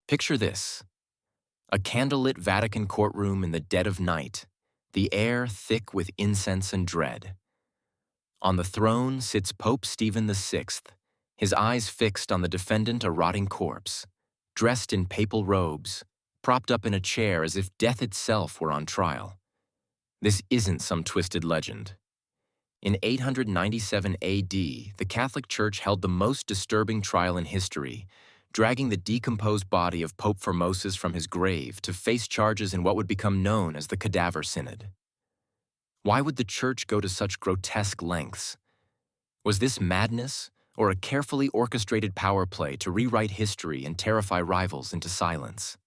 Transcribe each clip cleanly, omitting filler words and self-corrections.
Picture this: a candlelit Vatican courtroom in the dead of night, the air thick with incense and dread. On the throne sits Pope Stephen VI, his eyes fixed on the defendant, a rotting corpse, dressed in papal robes, propped up in a chair as if death itself were on trial. This isn't some twisted legend. In 897 AD, the Catholic Church held the most disturbing trial in history, dragging the decomposed body of Pope Formosus from his grave to face charges in what would become known as the Cadaver Synod. Why would the Church go to such grotesque lengths? Was this madness, or a carefully orchestrated power play to rewrite history and terrify rivals into silence?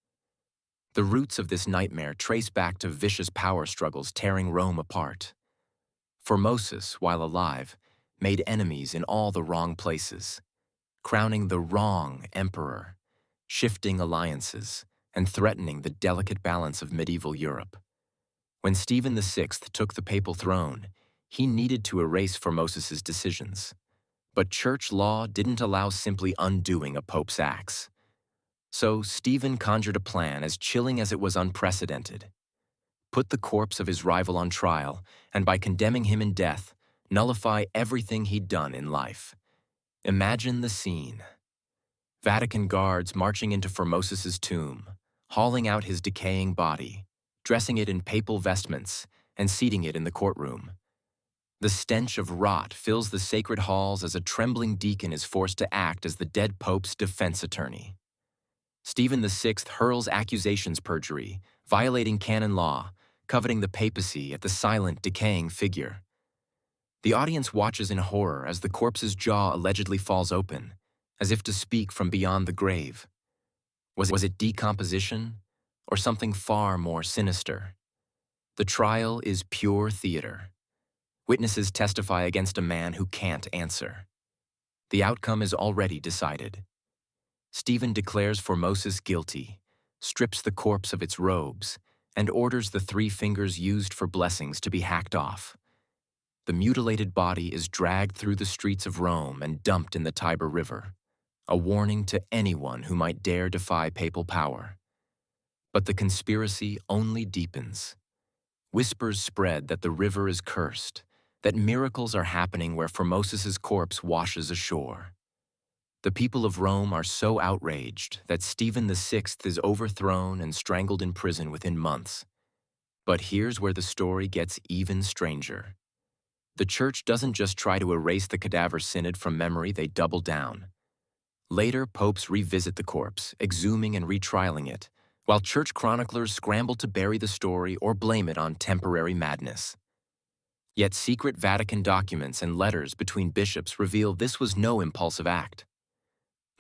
The roots of this nightmare trace back to vicious power struggles tearing Rome apart. Formosus, while alive, made enemies in all the wrong places, crowning the wrong emperor, shifting alliances, and threatening the delicate balance of medieval Europe. When Stephen VI took the papal throne, he needed to erase Formosus's decisions. But church law didn't allow simply undoing a pope's acts. So Stephen conjured a plan as chilling as it was unprecedented. Put the corpse of his rival on trial, and by condemning him in death, nullify everything he'd done in life. Imagine the scene. Vatican guards marching into Formosus's tomb, hauling out his decaying body, dressing it in papal vestments, and seating it in the courtroom. The stench of rot fills the sacred halls as a trembling deacon is forced to act as the dead pope's defense attorney. Stephen VI hurls accusations perjury, violating canon law, coveting the papacy at the silent, decaying figure. The audience watches in horror as the corpse's jaw allegedly falls open, as if to speak from beyond the grave. Was it decomposition, or something far more sinister? The trial is pure theater. Witnesses testify against a man who can't answer. The outcome is already decided. Stephen declares Formosus guilty, strips the corpse of its robes, and orders the 3 fingers used for blessings to be hacked off. The mutilated body is dragged through the streets of Rome and dumped in the Tiber River, a warning to anyone who might dare defy papal power. But the conspiracy only deepens. Whispers spread that the river is cursed, that miracles are happening where Formosus's corpse washes ashore. The people of Rome are so outraged that Stephen VI is overthrown and strangled in prison within months. But here's where the story gets even stranger. The Church doesn't just try to erase the Cadaver Synod from memory, they double down. Later, popes revisit the corpse, exhuming and retrialing it, while church chroniclers scramble to bury the story or blame it on temporary madness. Yet secret Vatican documents and letters between bishops reveal this was no impulsive act.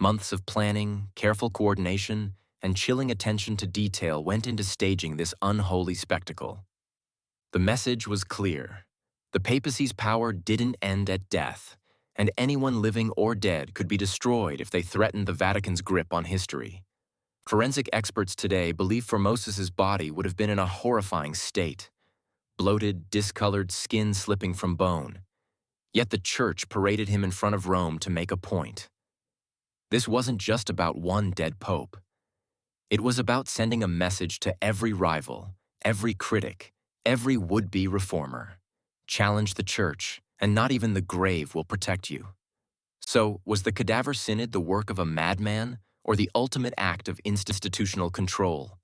Months of planning, careful coordination, and chilling attention to detail went into staging this unholy spectacle. The message was clear. The papacy's power didn't end at death, and anyone living or dead could be destroyed if they threatened the Vatican's grip on history. Forensic experts today believe Formosus's body would have been in a horrifying state, bloated, discolored skin slipping from bone. Yet the Church paraded him in front of Rome to make a point. This wasn't just about one dead pope. It was about sending a message to every rival, every critic, every would-be reformer. Challenge the Church, and not even the grave will protect you. So, was the Cadaver Synod the work of a madman, or the ultimate act of institutional control?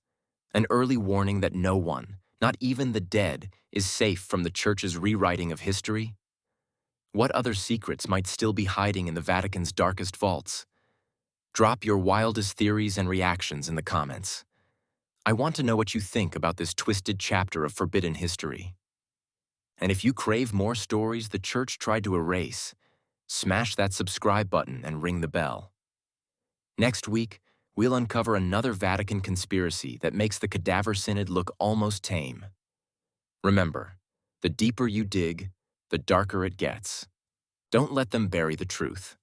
An early warning that no one, not even the dead, is safe from the Church's rewriting of history? What other secrets might still be hiding in the Vatican's darkest vaults? Drop your wildest theories and reactions in the comments. I want to know what you think about this twisted chapter of forbidden history. And if you crave more stories the Church tried to erase, smash that subscribe button and ring the bell. Next week, we'll uncover another Vatican conspiracy that makes the Cadaver Synod look almost tame. Remember, the deeper you dig, the darker it gets. Don't let them bury the truth.